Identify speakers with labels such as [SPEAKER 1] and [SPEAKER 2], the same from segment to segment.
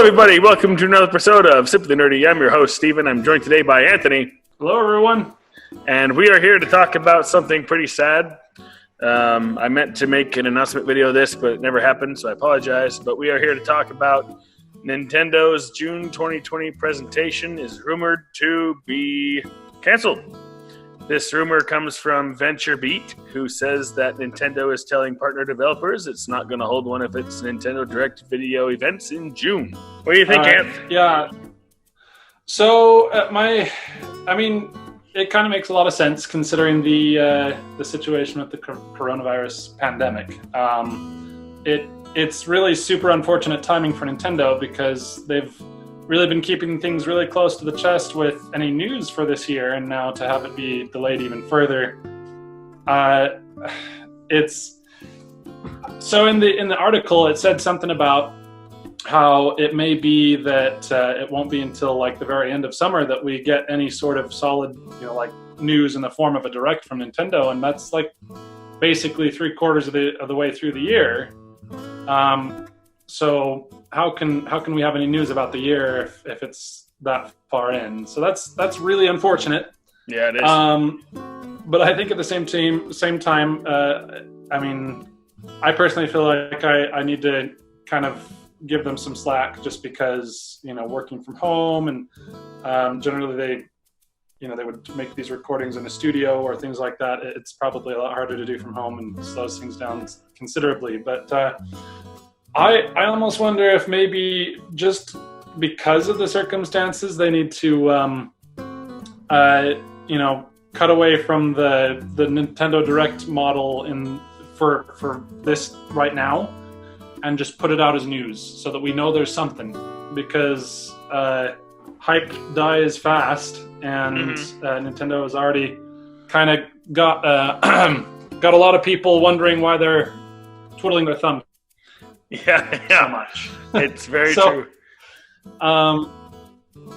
[SPEAKER 1] everybody. Welcome to another episode of Simply Nerdy. I'm your host, Steven. I'm joined today by Anthony.
[SPEAKER 2] Hello, everyone.
[SPEAKER 1] And we are here to talk about something pretty sad. I meant to make an announcement video of this, but it never happened, so I apologize. But we are here to talk about Nintendo's June 2020 presentation is rumored to be canceled. This rumor comes from VentureBeat, who says that Nintendo is telling partner developers it's not going to hold one of its Nintendo Direct video events in June. What do you think, Anth?
[SPEAKER 2] Yeah. So, it kind of makes a lot of sense considering the situation with the coronavirus pandemic. It's really super unfortunate timing for Nintendo because they've really been keeping things really close to the chest with any news for this year, and now to have it be delayed even further. It's so in the article it said something about how it may be that it won't be until like the very end of summer that we get any sort of solid, news in the form of a direct from Nintendo, and that's like basically 3/4 of the way through the year. So how can we have any news about the year if it's that far in? So that's really unfortunate.
[SPEAKER 1] Yeah, it is.
[SPEAKER 2] But I think at the same time, I personally feel like I need to kind of give them some slack just because, working from home and generally they would make these recordings in a studio or things like that. It's probably a lot harder to do from home and slows things down considerably. But I almost wonder if maybe just because of the circumstances, they need to, cut away from the Nintendo Direct model for this right now, and just put it out as news so that we know there's something. Because hype dies fast, and Nintendo has already kind of got a lot of people wondering why they're twiddling their thumbs.
[SPEAKER 1] Yeah.
[SPEAKER 2] So much.
[SPEAKER 1] It's very true.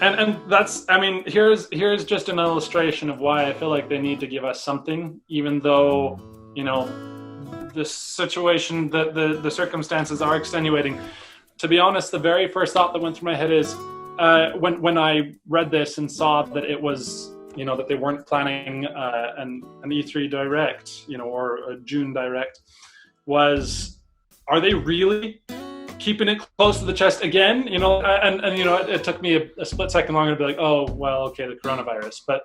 [SPEAKER 2] And that's, here's just an illustration of why I feel like they need to give us something, even though, the situation, the circumstances are extenuating. To be honest, the very first thought that went through my head is, when I read this and saw that it was, that they weren't planning an E3 Direct, or a June Direct, was, are they really keeping it close to the chest again? It took me a split second longer to be like, oh, well, okay, the coronavirus. But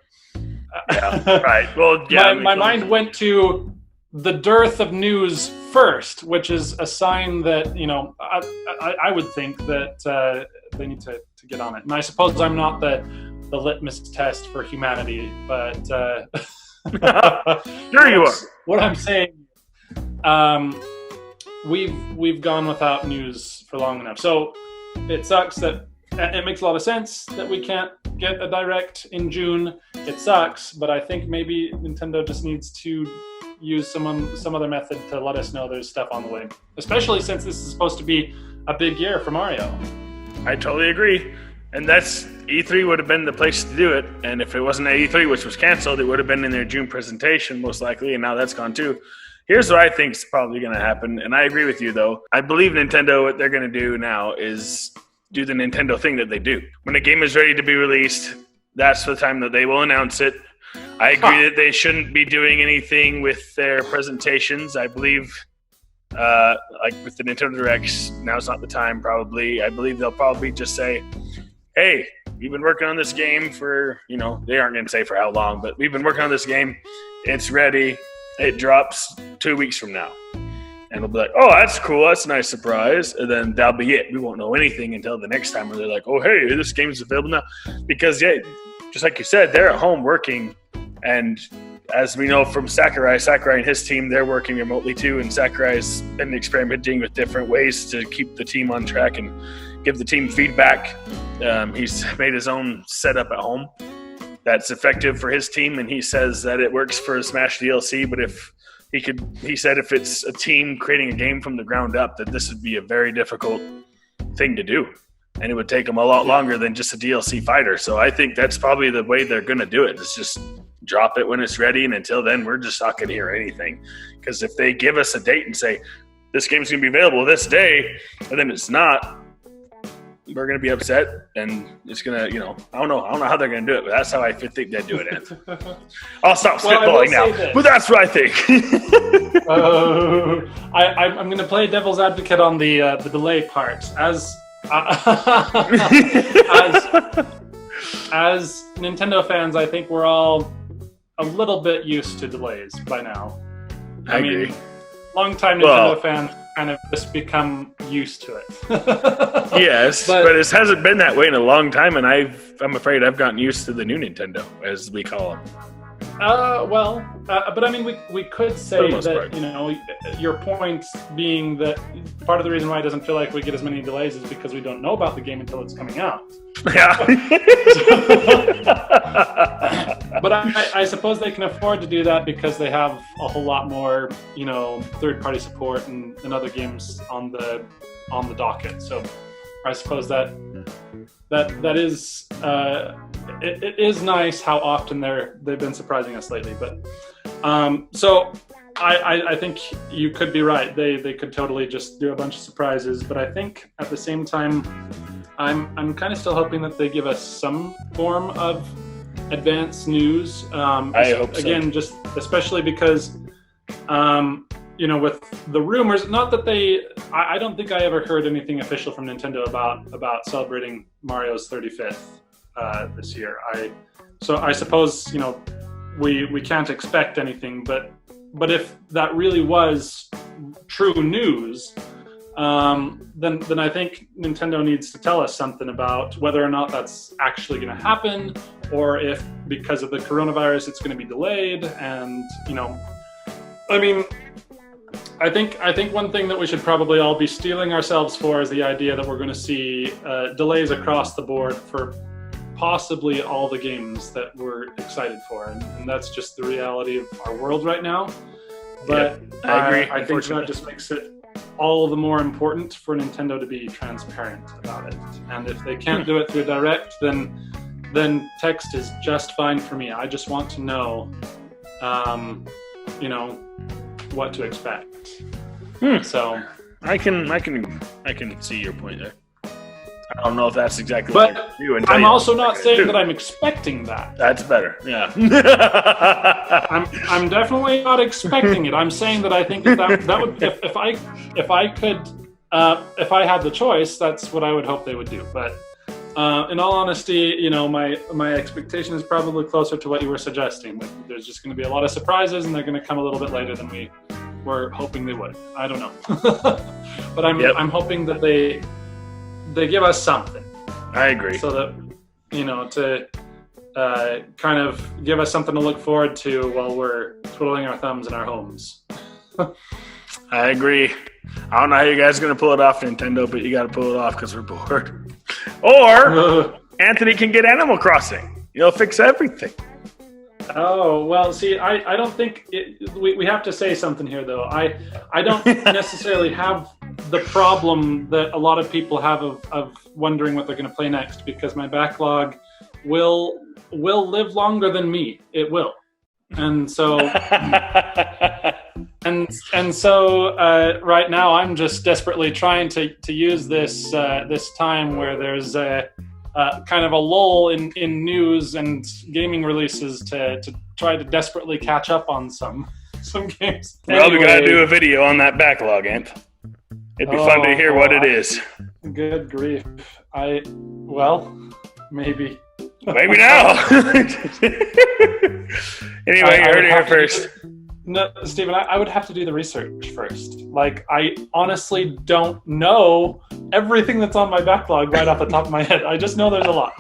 [SPEAKER 1] yeah, right. Well, yeah,
[SPEAKER 2] my mind went to the dearth of news first, which is a sign that, I would think that they need to get on it. And I suppose I'm not the litmus test for humanity, but
[SPEAKER 1] sure you are.
[SPEAKER 2] What I'm saying, we've gone without news for long enough. So it sucks that it makes a lot of sense that we can't get a direct in June. It sucks, but I think maybe Nintendo just needs to use some other method to let us know there's stuff on the way, especially since this is supposed to be a big year for Mario.
[SPEAKER 1] I totally agree. And that's E3 would have been the place to do it. And if it wasn't at E3, which was canceled, it would have been in their June presentation most likely, and now that's gone too. Here's what I think is probably going to happen, and I agree with you, though. I believe Nintendo, what they're going to do now is do the Nintendo thing that they do. When a game is ready to be released, that's the time that they will announce it. I agree that they shouldn't be doing anything with their presentations. I believe, like with the Nintendo Directs, now's not the time, probably. I believe they'll probably just say, hey, we've been working on this game for, they aren't going to say for how long, but we've been working on this game. It's ready. It drops 2 weeks from now. And we'll be like, oh, that's cool. That's a nice surprise. And then that'll be it. We won't know anything until the next time where they're like, oh, hey, this game's available now. Because, yeah, just like you said, they're at home working. And as we know from Sakurai and his team, they're working remotely too. And Sakurai's been experimenting with different ways to keep the team on track and give the team feedback. He's made his own setup at home that's effective for his team, and he says that it works for Smash DLC, but he said if it's a team creating a game from the ground up, that this would be a very difficult thing to do, and it would take them a lot longer than just a DLC fighter. So I think that's probably the way they're going to do it. It's just drop it when it's ready, and until then, we're just not going to hear anything. Because if they give us a date and say, this game's going to be available this day, and then it's not, we're gonna be upset, and it's gonna, I don't know how they're gonna do it, but that's how I think they'd do it. I'll stop spitballing now, but that's what I think.
[SPEAKER 2] I'm gonna play devil's advocate on the delay part. As Nintendo fans, I think we're all a little bit used to delays by now.
[SPEAKER 1] I agree.
[SPEAKER 2] Long-time Nintendo fans kind of just become used to it.
[SPEAKER 1] Yes, but it hasn't been that way in a long time, and I'm afraid I've gotten used to the new Nintendo, as we call them.
[SPEAKER 2] But I mean, we could say that, your point being that part of the reason why it doesn't feel like we get as many delays is because we don't know about the game until it's coming out.
[SPEAKER 1] Yeah.
[SPEAKER 2] But I suppose they can afford to do that because they have a whole lot more, third-party support and other games on the docket. So I suppose that is it is nice how often they've been surprising us lately. But so I think you could be right. They could totally just do a bunch of surprises. But I think at the same time, I'm kind of still hoping that they give us some form of advanced news.
[SPEAKER 1] I hope so.
[SPEAKER 2] Again, just especially because with the rumors, not that I don't think I ever heard anything official from Nintendo about celebrating Mario's 35th this year. So I suppose, we can't expect anything, but if that really was true news, then I think Nintendo needs to tell us something about whether or not that's actually going to happen, or if because of the coronavirus it's going to be delayed. And I think one thing that we should probably all be steeling ourselves for is the idea that we're going to see delays across the board for possibly all the games that we're excited for, and that's just the reality of our world right now. But
[SPEAKER 1] I agree.
[SPEAKER 2] I think that just makes it all the more important for Nintendo to be transparent about it. And if they can't do it through Direct, then text is just fine for me. I just want to know, what to expect. So
[SPEAKER 1] I can see your point there. I don't know if that's exactly
[SPEAKER 2] but
[SPEAKER 1] what they're doing.
[SPEAKER 2] I'm also not saying that I'm expecting that.
[SPEAKER 1] That's better. Yeah.
[SPEAKER 2] I'm definitely not expecting it. I'm saying that I think that would if I had the choice, that's what I would hope they would do. But in all honesty, my expectation is probably closer to what you were suggesting. Like, there's just going to be a lot of surprises, and they're going to come a little bit later than we were hoping they would. I don't know, but I'm hoping that they give us something.
[SPEAKER 1] I agree.
[SPEAKER 2] So that to kind of give us something to look forward to while we're twiddling our thumbs in our homes.
[SPEAKER 1] I agree. I don't know how you guys are going to pull it off, Nintendo, but you got to pull it off because we're bored. Or Anthony can get Animal Crossing. You'll fix everything.
[SPEAKER 2] Oh, well, see, I don't think we have to say something here, though. I don't necessarily have the problem that a lot of people have of wondering what they're going to play next, because my backlog will live longer than me. It will. And so and so right now I'm just desperately trying to use this time where there's kind of a lull in news and gaming releases to try to desperately catch up on some games.
[SPEAKER 1] Well, we got to do a video on that backlog, Anth. It'd be fun to hear what it is.
[SPEAKER 2] Good grief. Maybe.
[SPEAKER 1] Maybe now. Anyway, you heard it here first.
[SPEAKER 2] No, Stephen, I would have to do the research first. Like, I honestly don't know everything that's on my backlog right off the top of my head. I just know there's a lot.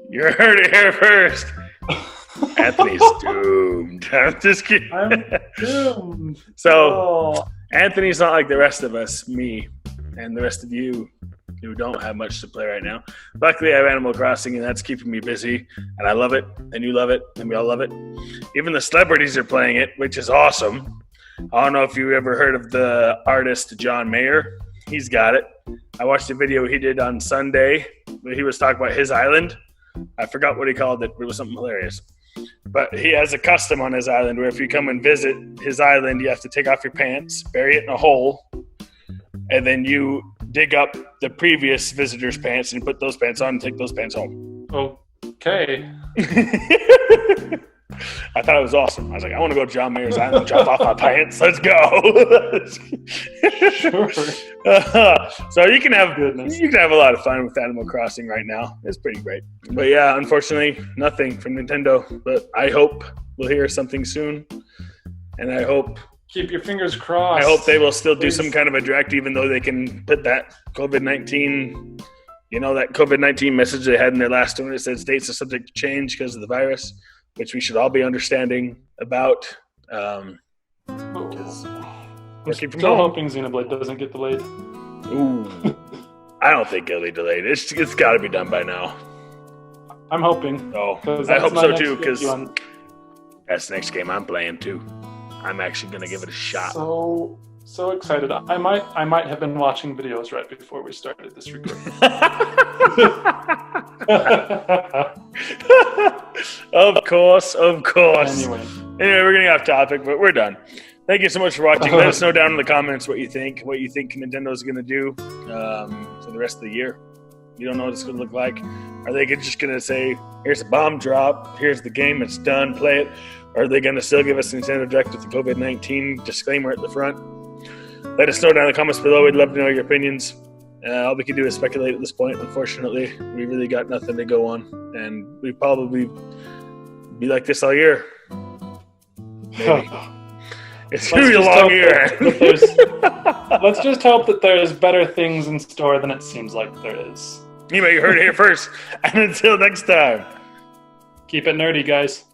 [SPEAKER 1] You heard it here first. Anthony's doomed. I'm just kidding.
[SPEAKER 2] I'm doomed.
[SPEAKER 1] So, Anthony's not like the rest of us, me, and the rest of you who don't have much to play right now. Luckily, I have Animal Crossing, and that's keeping me busy, and I love it, and you love it, and we all love it. Even the celebrities are playing it, which is awesome. I don't know if you ever heard of the artist John Mayer. He's got it. I watched a video he did on Sunday where he was talking about his island. I forgot what he called it, but it was something hilarious. But he has a custom on his island where if you come and visit his island, you have to take off your pants, bury it in a hole, and then you dig up the previous visitor's pants and put those pants on and take those pants home.
[SPEAKER 2] Okay.
[SPEAKER 1] I thought it was awesome. I was like, I want to go to John Mayer's Island and drop off my pants. Let's go.
[SPEAKER 2] Sure.
[SPEAKER 1] So you can have a lot of fun with Animal Crossing right now. It's pretty great. But yeah, unfortunately, nothing from Nintendo. But I hope we'll hear something soon. And I hope
[SPEAKER 2] keep your fingers crossed.
[SPEAKER 1] I hope they will still do some kind of a direct, even though they can put that COVID-19, that COVID-19 message they had in their last one that said states are subject to change because of the virus, which we should all be understanding about.
[SPEAKER 2] I'm still hoping Xenoblade doesn't get delayed.
[SPEAKER 1] Ooh, I don't think it'll be delayed. It's got to be done by now.
[SPEAKER 2] I'm hoping.
[SPEAKER 1] Oh, I hope so too, because that's the next game I'm playing too. I'm actually going to give it a shot.
[SPEAKER 2] So excited. I might have been watching videos right before we started this recording.
[SPEAKER 1] Of course.
[SPEAKER 2] Anyway,
[SPEAKER 1] we're getting off topic, but we're done. Thank you so much for watching. Let us know down in the comments what you think Nintendo's going to do for the rest of the year. You don't know what it's going to look like. Are they just going to say, here's a bomb drop, here's the game, it's done, play it? Or are they going to still give us a Nintendo Direct with the COVID-19 disclaimer at the front? Let us know down in the comments below. We'd love to know your opinions. All we can do is speculate at this point, unfortunately. We really got nothing to go on. And we'd probably be like this all year. Maybe. It's going to be a long year.
[SPEAKER 2] Let's just hope that there's better things in store than it seems like there is.
[SPEAKER 1] You heard it here first. And until next time.
[SPEAKER 2] Keep it nerdy, guys.